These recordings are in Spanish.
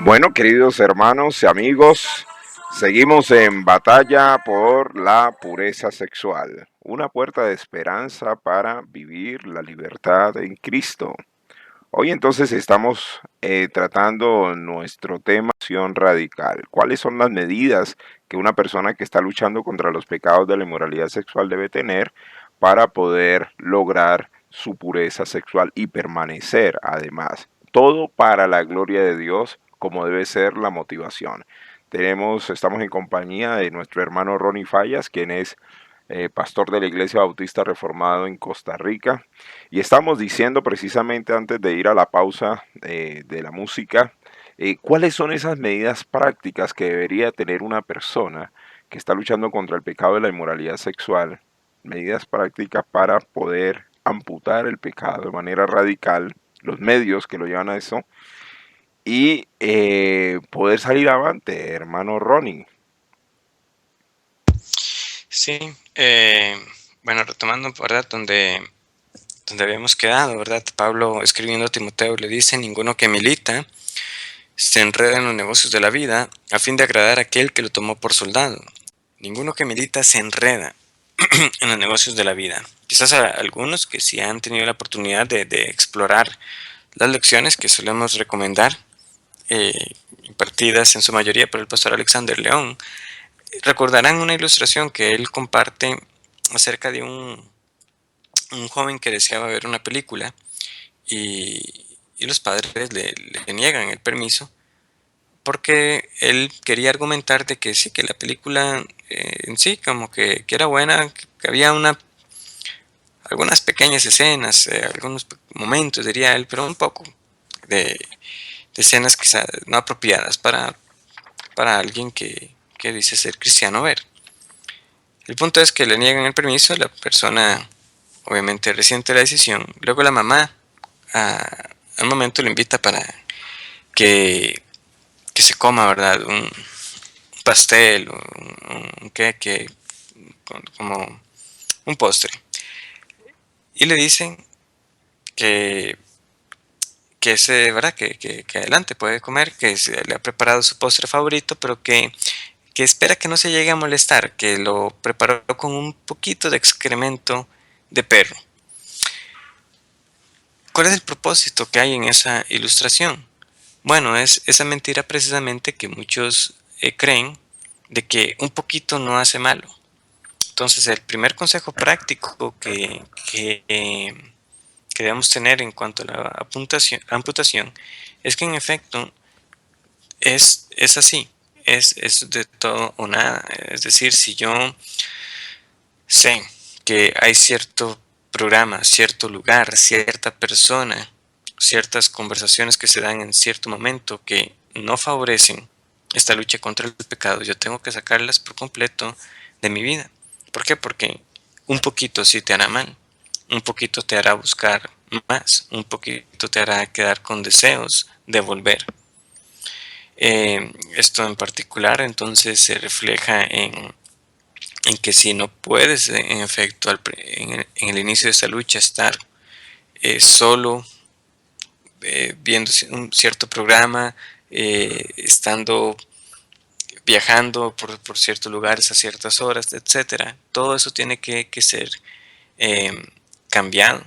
Bueno, queridos hermanos y amigos, seguimos en batalla por la pureza sexual, una puerta de esperanza para vivir la libertad en Cristo. Hoy entonces estamos tratando nuestro tema acción radical. ¿Cuáles son las medidas que una persona que está luchando contra los pecados de la inmoralidad sexual debe tener para poder lograr su pureza sexual y permanecer además? Todo para la gloria de Dios, como debe ser la motivación. Estamos en compañía de nuestro hermano Ronnie Fallas, quien es pastor de la Iglesia Bautista Reformado en Costa Rica. Y estamos diciendo precisamente antes de ir a la pausa de la música, cuáles son esas medidas prácticas que debería tener una persona que está luchando contra el pecado de la inmoralidad sexual, medidas prácticas para poder amputar el pecado de manera radical, los medios que lo llevan a eso, y poder salir avante, hermano Ronnie. Sí, bueno, retomando, ¿verdad? Donde habíamos quedado, ¿verdad? Pablo escribiendo a Timoteo le dice, ninguno que milita se enreda en los negocios de la vida a fin de agradar a aquel que lo tomó por soldado. Ninguno que milita se enreda en los negocios de la vida. Quizás a algunos que sí han tenido la oportunidad de explorar las lecciones que solemos recomendar, eh, impartidas en su mayoría por el pastor Alexander León, recordarán una ilustración que él comparte acerca de un joven que deseaba ver una película y los padres le niegan el permiso porque él quería argumentar de que sí, que la película en sí como que era buena, que había algunas pequeñas escenas, algunos momentos, diría él, pero un poco de, de escenas quizás no apropiadas para alguien que dice ser cristiano ver. El punto es que le niegan el permiso, la persona obviamente resiente la decisión, luego la mamá al momento lo invita para que, que se coma, ¿verdad? Un pastel, un queque, como un postre. Y le dicen que, ¿verdad? Que adelante puede comer, que se le ha preparado su postre favorito, pero que espera que no se llegue a molestar, que lo preparó con un poquito de excremento de perro. ¿Cuál es el propósito que hay en esa ilustración? Bueno, es esa mentira precisamente que muchos creen de que un poquito no hace malo. Entonces, el primer consejo práctico que debemos tener en cuanto a la amputación es que en efecto es así, es de todo o nada. Es decir, si yo sé que hay cierto programa, cierto lugar, cierta persona, ciertas conversaciones que se dan en cierto momento que no favorecen esta lucha contra el pecado, yo tengo que sacarlas por completo de mi vida. ¿Por qué? Porque un poquito sí te hará mal, un poquito te hará buscar más, un poquito te hará quedar con deseos de volver. Esto en particular entonces se refleja en que si no puedes, en efecto, en el inicio de esta lucha estar solo, viendo un cierto programa, estando viajando por ciertos lugares a ciertas horas, etcétera, todo eso tiene que ser eh, cambiado.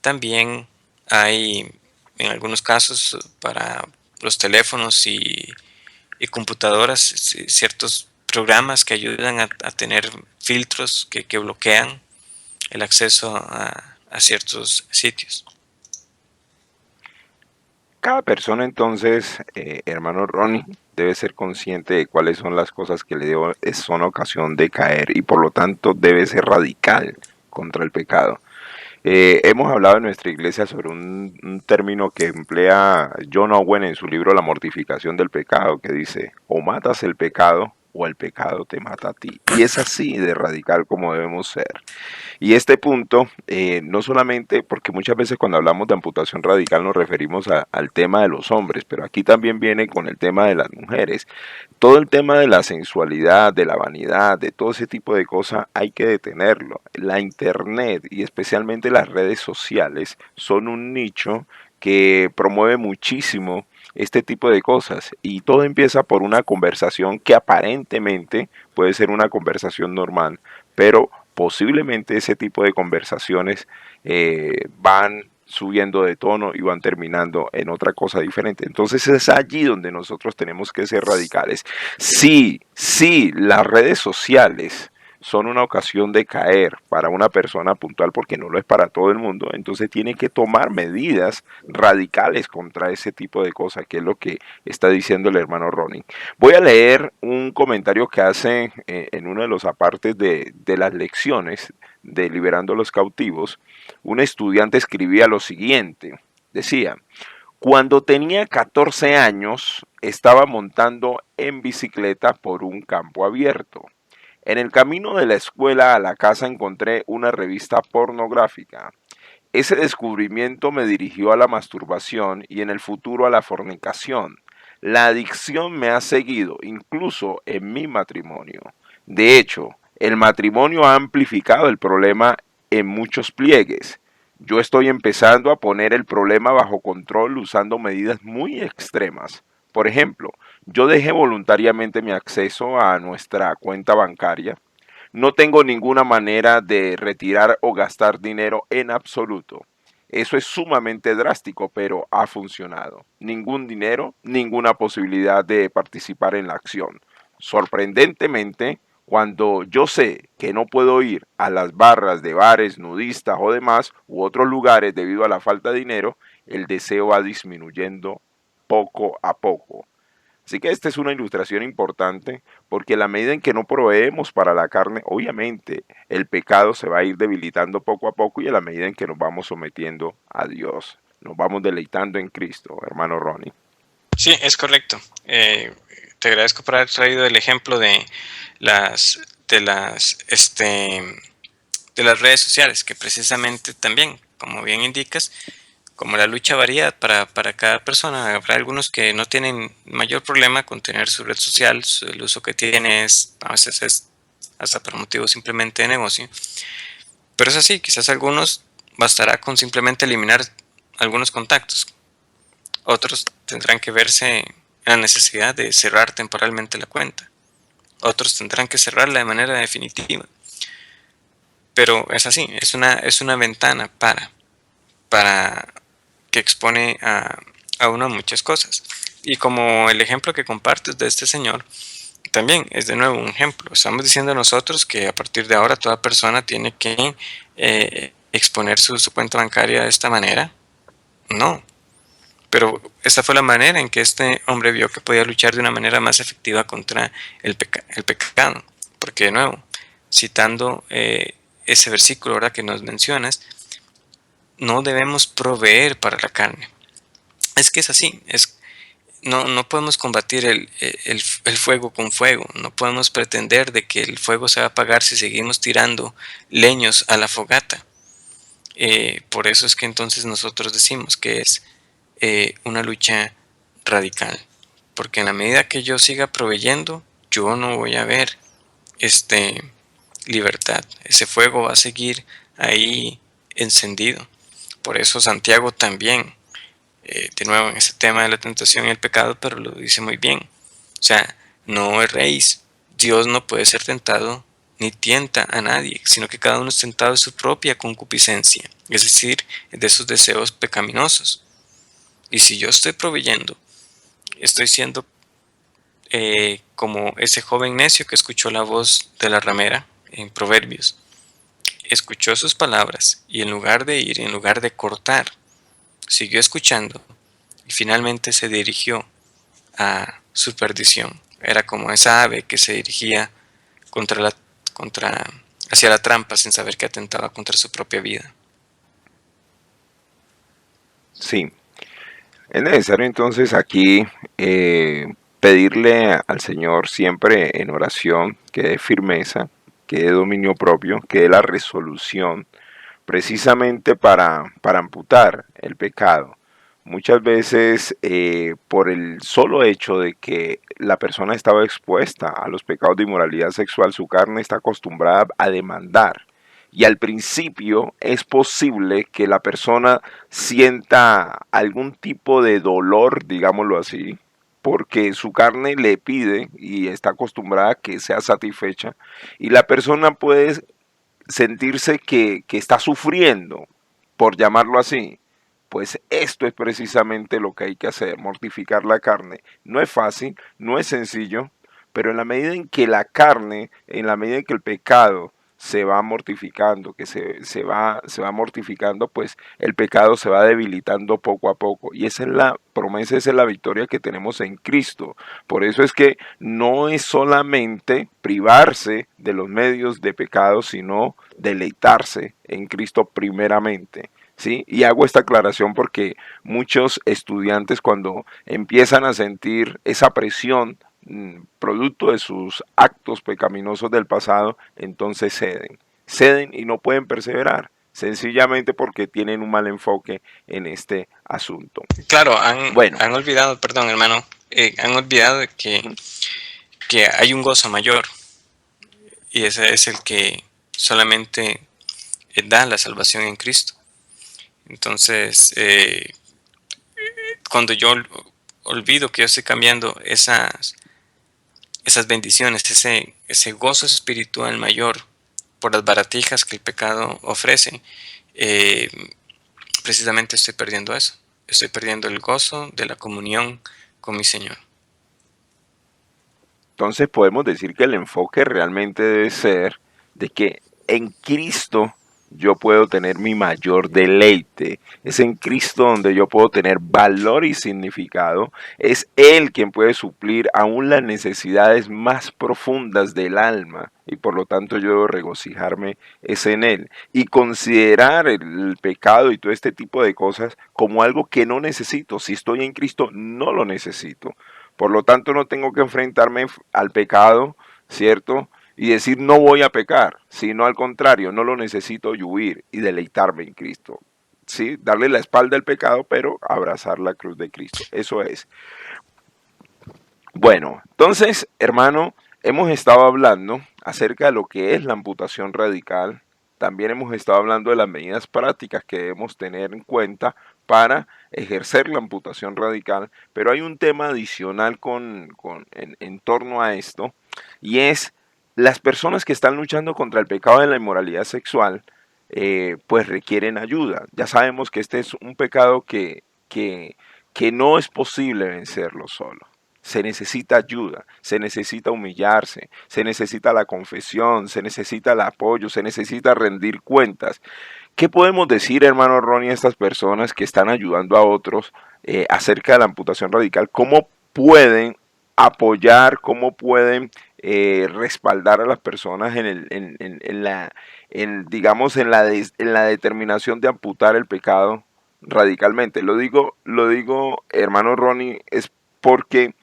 También hay, en algunos casos, para los teléfonos y computadoras, ciertos programas que ayudan a tener filtros que bloquean el acceso a ciertos sitios. Cada persona entonces, hermano Ronnie, debe ser consciente de cuáles son las cosas que son ocasión de caer y por lo tanto debe ser radical contra el pecado. Hemos hablado en nuestra iglesia sobre un término que emplea John Owen en su libro La mortificación del pecado, que dice, o matas el pecado o el pecado te mata a ti. Y es así de radical como debemos ser. Y este punto, no solamente porque muchas veces cuando hablamos de amputación radical nos referimos al tema de los hombres, pero aquí también viene con el tema de las mujeres. Todo el tema de la sensualidad, de la vanidad, de todo ese tipo de cosas hay que detenerlo. La internet y especialmente las redes sociales son un nicho que promueve muchísimo este tipo de cosas. Y todo empieza por una conversación que aparentemente puede ser una conversación normal, pero posiblemente ese tipo de conversaciones van subiendo de tono y van terminando en otra cosa diferente. Entonces es allí donde nosotros tenemos que ser radicales. Sí, sí, las redes sociales son una ocasión de caer para una persona puntual porque no lo es para todo el mundo, entonces tiene que tomar medidas radicales contra ese tipo de cosas, que es lo que está diciendo el hermano Ronnie. Voy a leer un comentario que hace en uno de los apartes de las lecciones de Liberando a los Cautivos. Un estudiante escribía lo siguiente, decía: cuando tenía 14 años estaba montando en bicicleta por un campo abierto. En el camino de la escuela a la casa encontré una revista pornográfica. Ese descubrimiento me dirigió a la masturbación y en el futuro a la fornicación. La adicción me ha seguido incluso en mi matrimonio. De hecho, el matrimonio ha amplificado el problema en muchos pliegues. Yo estoy empezando a poner el problema bajo control usando medidas muy extremas. Por ejemplo, yo dejé voluntariamente mi acceso a nuestra cuenta bancaria. No tengo ninguna manera de retirar o gastar dinero en absoluto. Eso es sumamente drástico, pero ha funcionado. Ningún dinero, ninguna posibilidad de participar en la acción. Sorprendentemente, cuando yo sé que no puedo ir a las barras de bares, nudistas o demás u otros lugares debido a la falta de dinero, el deseo va disminuyendo poco a poco. Así que esta es una ilustración importante porque a la medida en que no proveemos para la carne, obviamente el pecado se va a ir debilitando poco a poco y a la medida en que nos vamos sometiendo a Dios, nos vamos deleitando en Cristo, hermano Ronnie. Sí, es correcto. Te agradezco por haber traído el ejemplo las, de las, este, de las redes sociales, que precisamente también, como bien indicas, como la lucha varía para cada persona, habrá algunos que no tienen mayor problema con tener su red social, el uso que tiene a veces es hasta por motivos simplemente de negocio. Pero es así, quizás algunos bastará con simplemente eliminar algunos contactos. Otros tendrán que verse en la necesidad de cerrar temporalmente la cuenta. Otros tendrán que cerrarla de manera definitiva. Pero es así, es una ventana para que expone a uno muchas cosas. Y como el ejemplo que compartes de este señor, también es de nuevo un ejemplo. Estamos diciendo nosotros que a partir de ahora toda persona tiene que exponer su cuenta bancaria de esta manera. No. Pero esta fue la manera en que este hombre vio que podía luchar de una manera más efectiva contra el pecado. Porque de nuevo, citando ese versículo ahora que nos mencionas, no debemos proveer para la carne. Es que es así, no podemos combatir el fuego con fuego, no podemos pretender de que el fuego se va a apagar si seguimos tirando leños a la fogata. Por eso es que entonces nosotros decimos que es una lucha radical, porque en la medida que yo siga proveyendo, yo no voy a ver libertad, ese fuego va a seguir ahí encendido. Por eso Santiago también, de nuevo en ese tema de la tentación y el pecado, pero lo dice muy bien. O sea, no erréis. Dios no puede ser tentado ni tienta a nadie, sino que cada uno es tentado de su propia concupiscencia, es decir, de sus deseos pecaminosos. Y si yo estoy proveyendo, estoy siendo como ese joven necio que escuchó la voz de la ramera en Proverbios. Escuchó sus palabras y en lugar de ir, en lugar de cortar, siguió escuchando y finalmente se dirigió a su perdición. Era como esa ave que se dirigía contra la, contra, hacia la trampa sin saber que atentaba contra su propia vida. Sí, es necesario entonces aquí pedirle al Señor siempre en oración que dé firmeza, que dé dominio propio, que dé la resolución precisamente para amputar el pecado. Muchas veces por el solo hecho de que la persona estaba expuesta a los pecados de inmoralidad sexual, su carne está acostumbrada a demandar Y al principio es posible que la persona sienta algún tipo de dolor, digámoslo así, porque su carne le pide y está acostumbrada a que sea satisfecha. Y la persona puede sentirse que está sufriendo, por llamarlo así. Pues esto es precisamente lo que hay que hacer, mortificar la carne. No es fácil, no es sencillo, pero en la medida en que la carne, en la medida en que el pecado se va mortificando, que se va mortificando, pues el pecado se va debilitando poco a poco. Y esa es la promesa, esa es la victoria que tenemos en Cristo. Por eso es que no es solamente privarse de los medios de pecado, sino deleitarse en Cristo primeramente. ¿Sí? Y hago esta aclaración porque muchos estudiantes cuando empiezan a sentir esa presión producto de sus actos pecaminosos del pasado, entonces ceden y no pueden perseverar, sencillamente porque tienen un mal enfoque en este asunto. Claro, Bueno, han olvidado, perdón hermano, han olvidado de que hay un gozo mayor y ese es el que solamente da la salvación en Cristo. Entonces, cuando yo olvido que yo estoy cambiando esas bendiciones, ese gozo espiritual mayor por las baratijas que el pecado ofrece, eh, precisamente estoy perdiendo eso. Estoy perdiendo el gozo de la comunión con mi Señor. entonces podemos decir que el enfoque realmente debe ser de que en Cristo yo puedo tener mi mayor deleite. Es en Cristo donde yo puedo tener valor y significado. Es Él quien puede suplir aún las necesidades más profundas del alma. Y por lo tanto yo debo regocijarme es en Él. Y considerar el pecado y todo este tipo de cosas como algo que no necesito. Si estoy en Cristo, no lo necesito. Por lo tanto, no tengo que enfrentarme al pecado, ¿cierto? Y decir no voy a pecar, sino al contrario, no lo necesito y huir y deleitarme en Cristo. ¿Sí? Darle la espalda al pecado, pero abrazar la cruz de Cristo. Eso es. Bueno, entonces, hermano, hemos estado hablando acerca de lo que es la amputación radical. También hemos estado hablando de las medidas prácticas que debemos tener en cuenta para ejercer la amputación radical, pero hay un tema adicional en torno a esto, y es las personas que están luchando contra el pecado de la inmoralidad sexual, pues requieren ayuda. Ya sabemos que este es un pecado que no es posible vencerlo solo. Se necesita ayuda, se necesita humillarse, se necesita la confesión, se necesita el apoyo, se necesita rendir cuentas. ¿Qué podemos decir, hermano Ronnie, a estas personas que están ayudando a otros acerca de la amputación radical? ¿Cómo pueden apoyar, cómo pueden respaldar a las personas digamos, en la determinación de amputar el pecado radicalmente? Lo digo, hermano Ronnie, es porque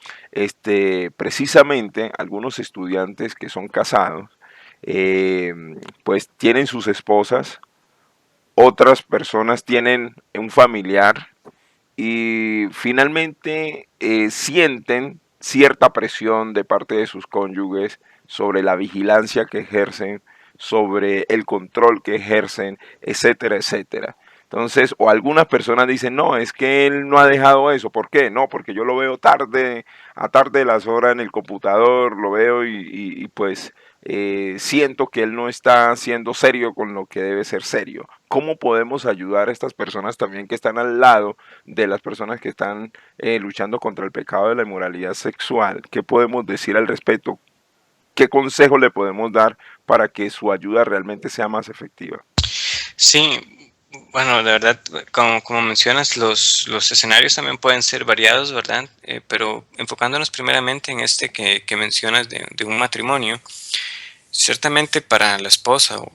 precisamente algunos estudiantes que son casados, eh, pues tienen sus esposas, otras personas tienen un familiar y finalmente sienten cierta presión de parte de sus cónyuges sobre la vigilancia que ejercen, sobre el control que ejercen, etcétera, etcétera. Entonces, o algunas personas dicen, no, es que él no ha dejado eso. ¿Por qué? No, porque yo lo veo tarde, a tarde de las horas en el computador, lo veo y pues siento que él no está siendo serio con lo que debe ser serio. ¿Cómo podemos ayudar a estas personas también que están al lado de las personas que están luchando contra el pecado de la inmoralidad sexual? ¿Qué podemos decir al respecto? ¿Qué consejo le podemos dar para que su ayuda realmente sea más efectiva? Sí, bueno, de verdad, como mencionas, los escenarios también pueden ser variados, ¿verdad? Pero enfocándonos primeramente en este que mencionas de un matrimonio, ciertamente para la esposa, o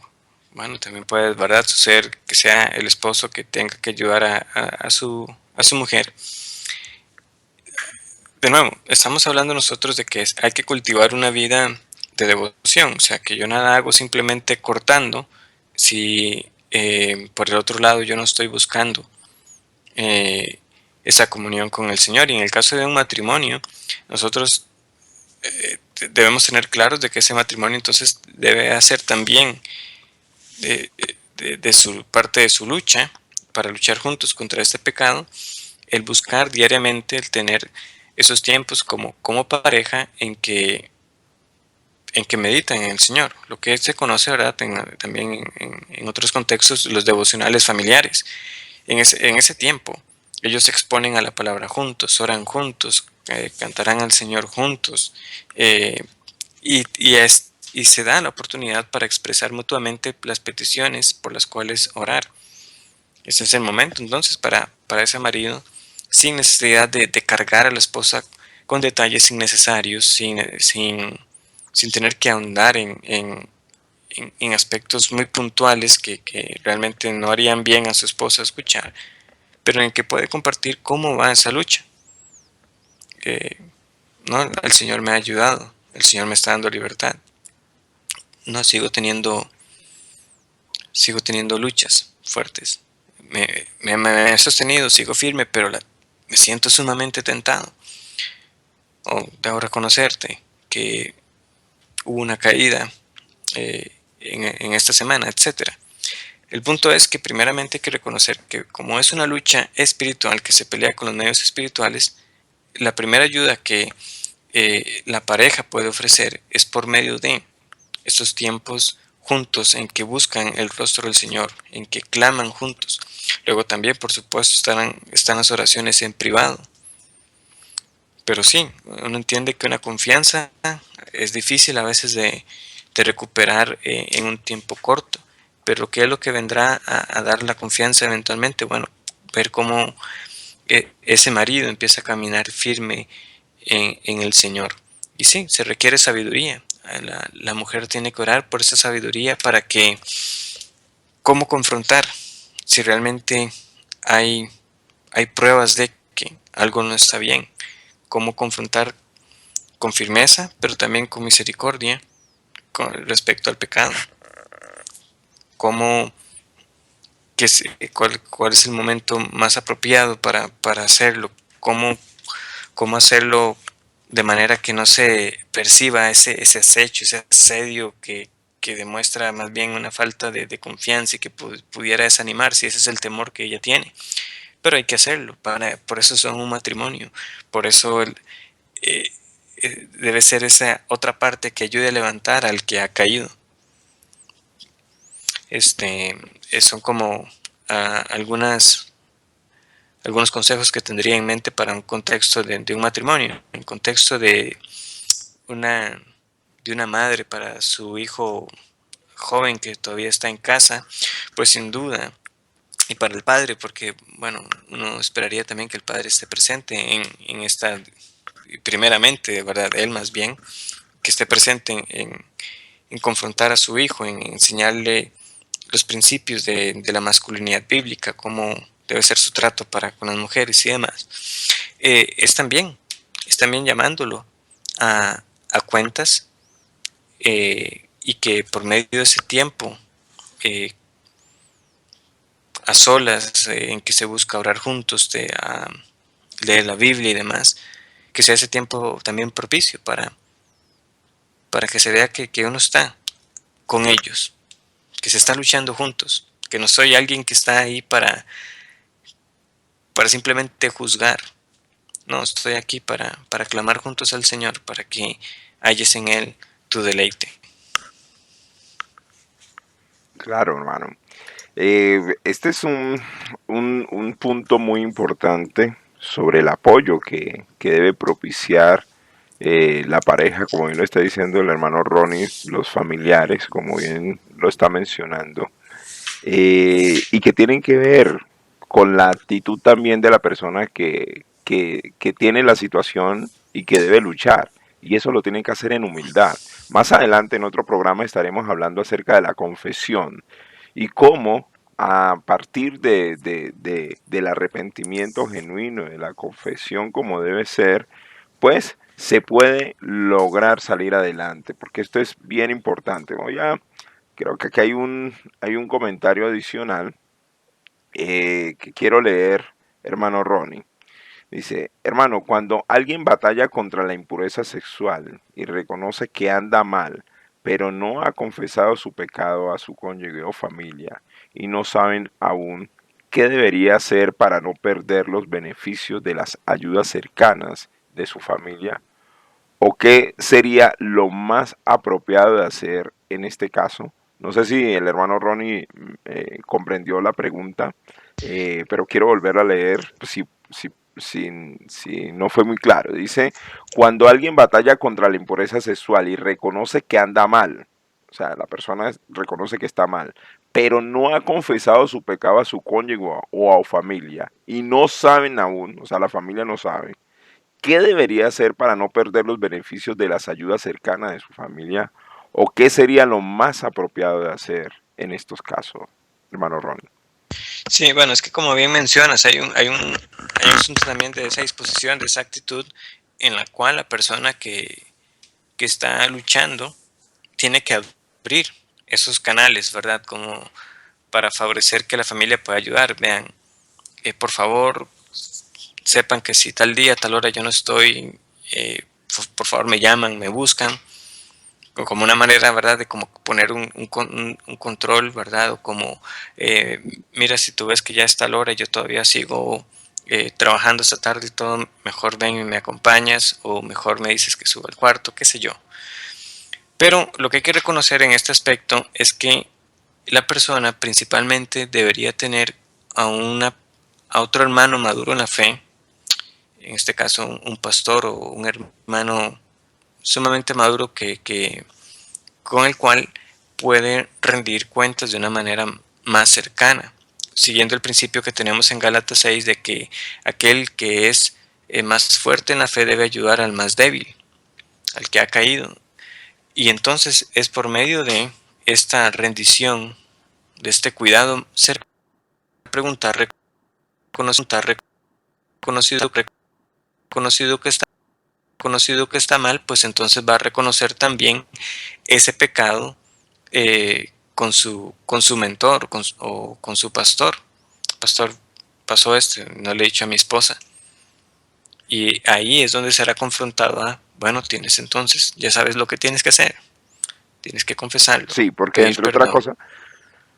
bueno, también puede, ¿verdad?, suceder que sea el esposo que tenga que ayudar a su mujer. De nuevo, estamos hablando nosotros de que hay que cultivar una vida de devoción, o sea, que yo nada hago simplemente cortando si por el otro lado yo no estoy buscando eh, esa comunión con el Señor. Y en el caso de un matrimonio, nosotros debemos tener claros de que ese matrimonio entonces debe hacer también de su parte de su lucha para luchar juntos contra este pecado, el buscar diariamente, el tener esos tiempos como pareja en que meditan en el Señor, lo que se conoce, ¿verdad? También en otros contextos, los devocionales familiares. En ese tiempo, ellos se exponen a la palabra juntos, oran juntos, cantarán al Señor juntos, eh, y se da la oportunidad para expresar mutuamente las peticiones por las cuales orar. Ese es el momento entonces para ese marido, sin necesidad de cargar a la esposa con detalles innecesarios, sin tener que ahondar en aspectos muy puntuales que realmente no harían bien a su esposa escuchar, pero en que puede compartir cómo va esa lucha. Eh, no, el Señor me ha ayudado, el Señor me está dando libertad. No, sigo teniendo luchas fuertes. Me he sostenido, sigo firme, pero me siento sumamente tentado. Debo reconocerte que hubo una caída en esta semana, etcétera. El punto es que primeramente hay que reconocer que como es una lucha espiritual que se pelea con los medios espirituales, la primera ayuda que la pareja puede ofrecer es por medio de estos tiempos juntos en que buscan el rostro del Señor, en que claman juntos. Luego también, por supuesto, están las oraciones en privado. Pero sí, uno entiende que una confianza es difícil a veces de recuperar en un tiempo corto. Pero ¿qué es lo que vendrá a dar la confianza eventualmente? Bueno, ver cómo ese marido empieza a caminar firme en el Señor. Y sí, se requiere sabiduría. La mujer tiene que orar por esa sabiduría para que, cómo confrontar si realmente hay, hay pruebas de que algo no está bien, cómo confrontar con firmeza, pero también con misericordia con respecto al pecado, cómo, cuál es el momento más apropiado para hacerlo, cómo hacerlo de manera que no se perciba ese acecho, ese asedio que demuestra más bien una falta de confianza y que pudiera desanimar si ese es el temor que ella tiene. Pero hay que hacerlo, por eso son un matrimonio, por eso eh, debe ser esa otra parte que ayude a levantar al que ha caído. Este, son como algunos consejos que tendría en mente para un contexto de un matrimonio, en contexto una, de una madre para su hijo joven que todavía está en casa, pues sin duda, y para el padre, porque bueno, uno esperaría también que el padre esté presente en esta, primeramente, ¿verdad? Él más bien, que esté presente en confrontar a su hijo, en enseñarle los principios de la masculinidad bíblica, cómo debe ser su trato para con las mujeres y demás. Es también llamándolo a cuentas, y que por medio de ese tiempo eh, a solas, en que se busca orar juntos, leer la Biblia y demás, que sea ese tiempo también propicio para que se vea que uno está con ellos, que se está luchando juntos, que no soy alguien que está ahí para simplemente juzgar. No, estoy aquí para clamar juntos al Señor, para que halles en Él tu deleite. Claro, hermano. Este es un punto muy importante sobre el apoyo que debe propiciar la pareja, como bien lo está diciendo el hermano Ronnie, los familiares, como bien lo está mencionando, y que tienen que ver con la actitud también de la persona que tiene la situación y que debe luchar. Y eso lo tienen que hacer en humildad. Más adelante en otro programa estaremos hablando acerca de la confesión y cómo a partir del arrepentimiento genuino, de la confesión como debe ser, pues se puede lograr salir adelante, porque esto es bien importante. Creo que aquí hay un comentario adicional que quiero leer, hermano Ronnie. Dice, hermano, cuando alguien batalla contra la impureza sexual y reconoce que anda mal, pero no ha confesado su pecado a su cónyuge o familia y no saben aún qué debería hacer para no perder los beneficios de las ayudas cercanas de su familia, o qué sería lo más apropiado de hacer en este caso. No sé si el hermano Ronnie comprendió la pregunta, pero quiero volver a leer si no fue muy claro. Dice, cuando alguien batalla contra la impureza sexual y reconoce que anda mal, o sea, la persona reconoce que está mal, pero no ha confesado su pecado a su cónyuge o a su familia, y no saben aún, o sea, la familia no sabe, ¿qué debería hacer para no perder los beneficios de las ayudas cercanas de su familia? ¿O qué sería lo más apropiado de hacer en estos casos, hermano Ron? Sí, bueno, es que como bien mencionas, hay un asunto también de esa disposición, de esa actitud en la cual la persona que está luchando tiene que abrir esos canales, ¿verdad? Como para favorecer que la familia pueda ayudar. Vean, por favor, sepan que si tal día, tal hora yo no estoy, por favor me llaman, me buscan, o como una manera, ¿verdad?, de como poner un control, ¿verdad? O como, eh, mira, si tú ves que ya es tal hora y yo todavía sigo trabajando esta tarde y todo, mejor ven y me acompañas, o mejor me dices que suba al cuarto, qué sé yo. Pero lo que hay que reconocer en este aspecto es que la persona principalmente debería tener a, a otro hermano maduro en la fe, en este caso un pastor o un hermano sumamente maduro con el cual puede rendir cuentas de una manera más cercana, siguiendo el principio que tenemos en Gálatas 6 de que aquel que es más fuerte en la fe debe ayudar al más débil, al que ha caído. Y entonces es por medio de esta rendición, de este cuidado, ser preguntar, reconocido, reconocido que está mal, pues entonces va a reconocer también ese pecado con su mentor o con su pastor. Pastor, pasó esto, no le he dicho a mi esposa. Y ahí es donde será confrontado a, bueno, tienes entonces, ya sabes lo que tienes que hacer. Tienes que confesarlo, Sí, porque pedir entre otras perdón cosas,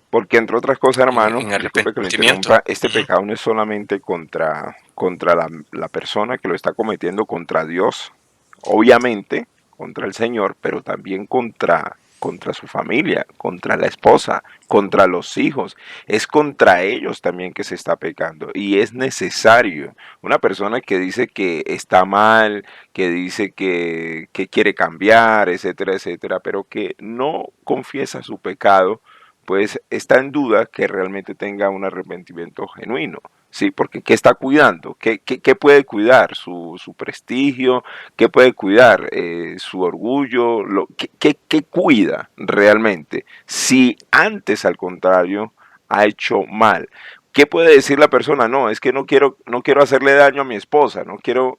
porque entre otras cosas, hermano, en disculpe que lo arrepentimiento. interrumpa, este Ujú. pecado no es solamente contra la persona que lo está cometiendo, contra Dios, obviamente, contra el Señor, pero también contra su familia, contra la esposa, contra los hijos. Es contra ellos también que se está pecando. Y es necesario. Una persona que dice que está mal, que dice que quiere cambiar, etcétera, etcétera, pero que no confiesa su pecado, pues está en duda que realmente tenga un arrepentimiento genuino. Sí, porque ¿qué está cuidando? ¿Qué puede cuidar? ¿Su prestigio? ¿Qué puede cuidar? ¿Su orgullo? ¿Qué cuida realmente? Si antes, al contrario, ha hecho mal. ¿Qué puede decir la persona? No, es que no quiero hacerle daño a mi esposa, no quiero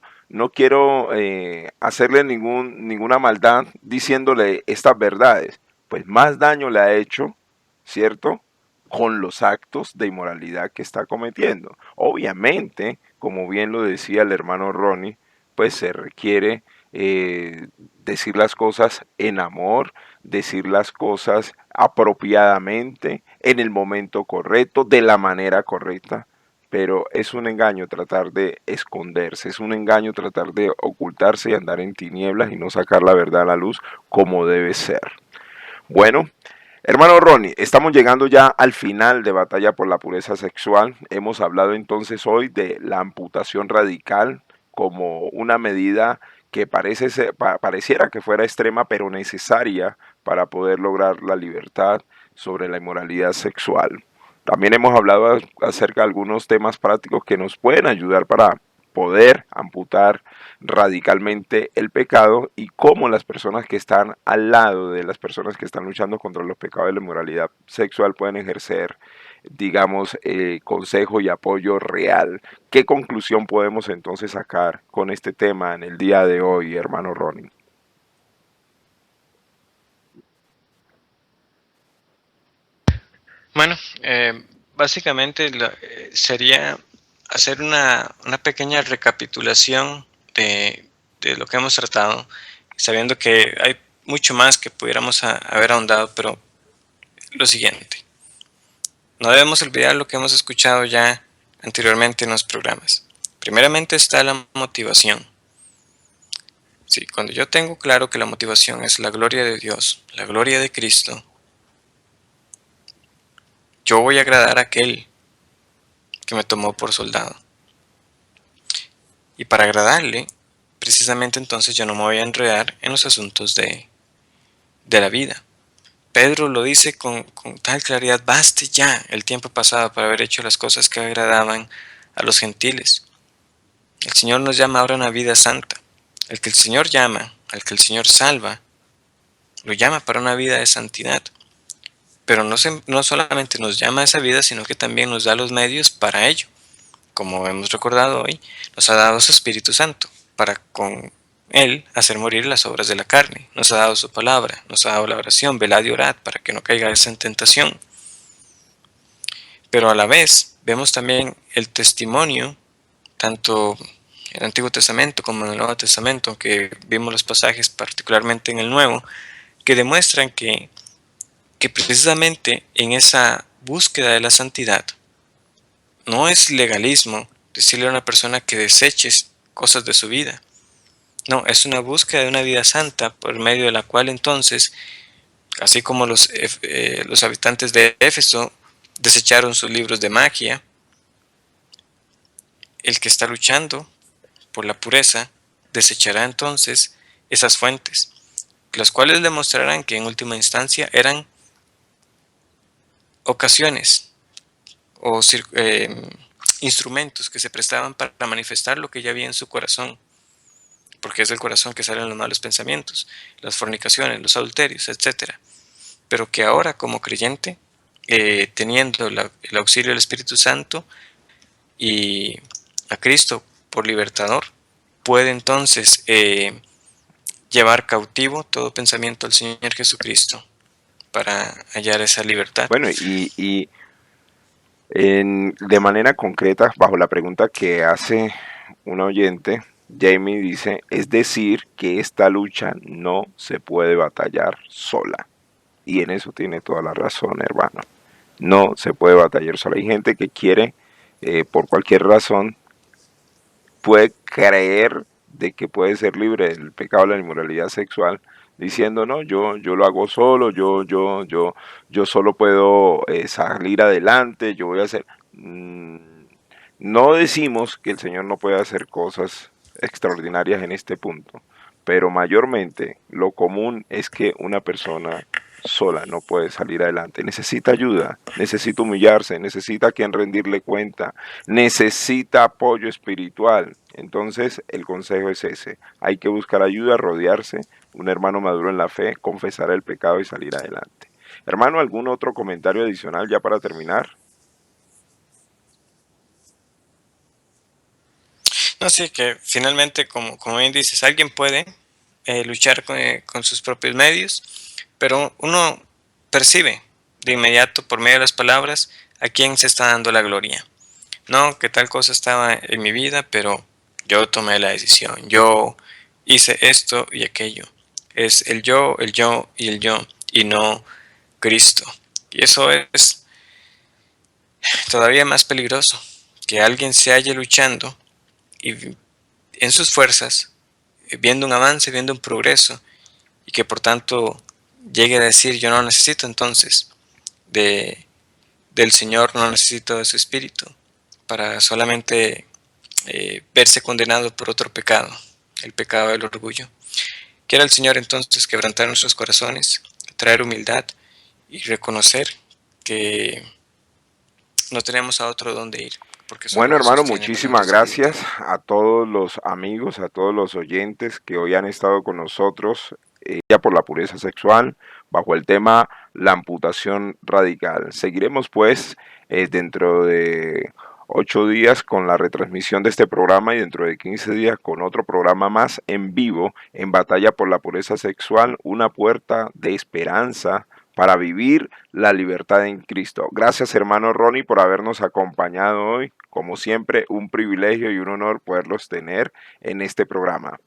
hacerle ninguna maldad diciéndole estas verdades. Pues más daño le ha hecho, ¿cierto? Con los actos de inmoralidad que está cometiendo. Obviamente, como bien lo decía el hermano Ronnie, pues se requiere decir las cosas en amor, decir las cosas apropiadamente, en el momento correcto, de la manera correcta. Pero es un engaño tratar de esconderse, es un engaño tratar de ocultarse y andar en tinieblas y no sacar la verdad a la luz como debe ser. Bueno, hermano Ronnie, estamos llegando ya al final de Batalla por la Pureza Sexual. Hemos hablado entonces hoy de la amputación radical como una medida que pareciera que fuera extrema, pero necesaria para poder lograr la libertad sobre la inmoralidad sexual. También hemos hablado acerca de algunos temas prácticos que nos pueden ayudar para poder amputar radicalmente el pecado y cómo las personas que están al lado de las personas que están luchando contra los pecados de la inmoralidad sexual pueden ejercer, digamos, consejo y apoyo real. ¿Qué conclusión podemos entonces sacar con este tema en el día de hoy, hermano Ronnie? Bueno, básicamente sería hacer una pequeña recapitulación de lo que hemos tratado, sabiendo que hay mucho más que pudiéramos haber ahondado, pero lo siguiente, no debemos olvidar lo que hemos escuchado ya anteriormente en los programas. Primeramente está la motivación. Sí, cuando yo tengo claro que la motivación es la gloria de Dios, la gloria de Cristo, yo voy a agradar a aquel que me tomó por soldado. Y para agradarle, precisamente entonces yo no me voy a enredar en los asuntos de la vida. Pedro lo dice con tal claridad: baste ya el tiempo pasado para haber hecho las cosas que agradaban a los gentiles. El Señor nos llama ahora a una vida santa. El que el Señor llama, al que el Señor salva, lo llama para una vida de santidad. Pero no solamente nos llama a esa vida, sino que también nos da los medios para ello. Como hemos recordado hoy, nos ha dado su Espíritu Santo para con Él hacer morir las obras de la carne. Nos ha dado su palabra, nos ha dado la oración, velad y orad para que no caigáis en tentación. Pero a la vez vemos también el testimonio, tanto en el Antiguo Testamento como en el Nuevo Testamento, que vimos los pasajes particularmente en el Nuevo, que demuestran que precisamente en esa búsqueda de la santidad, no es legalismo decirle a una persona que deseche cosas de su vida. No, es una búsqueda de una vida santa por medio de la cual entonces, así como los habitantes de Éfeso desecharon sus libros de magia, el que está luchando por la pureza desechará entonces esas fuentes, las cuales demostrarán que en última instancia eran ocasiones o instrumentos que se prestaban para manifestar lo que ya había en su corazón, porque es del corazón que salen los malos pensamientos, las fornicaciones, los adulterios, etc. Pero que ahora como creyente, teniendo el auxilio del Espíritu Santo y a Cristo por libertador, puede entonces llevar cautivo todo pensamiento al Señor Jesucristo para hallar esa libertad. Bueno, de manera concreta, bajo la pregunta que hace un oyente, Jamie dice, es decir, que esta lucha no se puede batallar sola. Y en eso tiene toda la razón, hermano. No se puede batallar sola. Hay gente que quiere, por cualquier razón, puede creer de que puede ser libre del pecado de la inmoralidad sexual, diciendo, no, yo lo hago solo, yo solo puedo salir adelante, yo voy a hacer... no decimos que el Señor no puede hacer cosas extraordinarias en este punto, pero mayormente lo común es que una persona sola no puede salir adelante, necesita ayuda, necesita humillarse, necesita a quien rendirle cuenta, necesita apoyo espiritual. Entonces el consejo es ese, hay que buscar ayuda, rodearse, un hermano maduro en la fe, confesar el pecado y salir adelante. Hermano, ¿algún otro comentario adicional ya para terminar? No sé, que finalmente, como bien dices, alguien puede luchar con sus propios medios, pero uno percibe de inmediato por medio de las palabras a quién se está dando la gloria. No, que tal cosa estaba en mi vida, pero yo tomé la decisión, yo hice esto y aquello. Es el yo y el yo, y no Cristo. Y eso es todavía más peligroso, que alguien se halle luchando y en sus fuerzas, viendo un avance, viendo un progreso, y que por tanto llegue a decir: yo no necesito entonces de, del Señor, no necesito de su Espíritu, para solamente verse condenado por otro pecado, el pecado del orgullo. Quiera el Señor entonces quebrantar nuestros corazones, traer humildad y reconocer que no tenemos a otro donde ir, porque solo Bueno, Jesús hermano, tiene palabras muchísimas de libertad. gracias a todos los amigos, a todos los oyentes que hoy han estado con nosotros ya por la pureza sexual, bajo el tema la amputación radical. Seguiremos pues dentro de 8 días con la retransmisión de este programa y dentro de 15 días con otro programa más en vivo en Batalla por la Pureza Sexual, una puerta de esperanza para vivir la libertad en Cristo. Gracias, hermano Ronnie, por habernos acompañado hoy. Como siempre, un privilegio y un honor poderlos tener en este programa.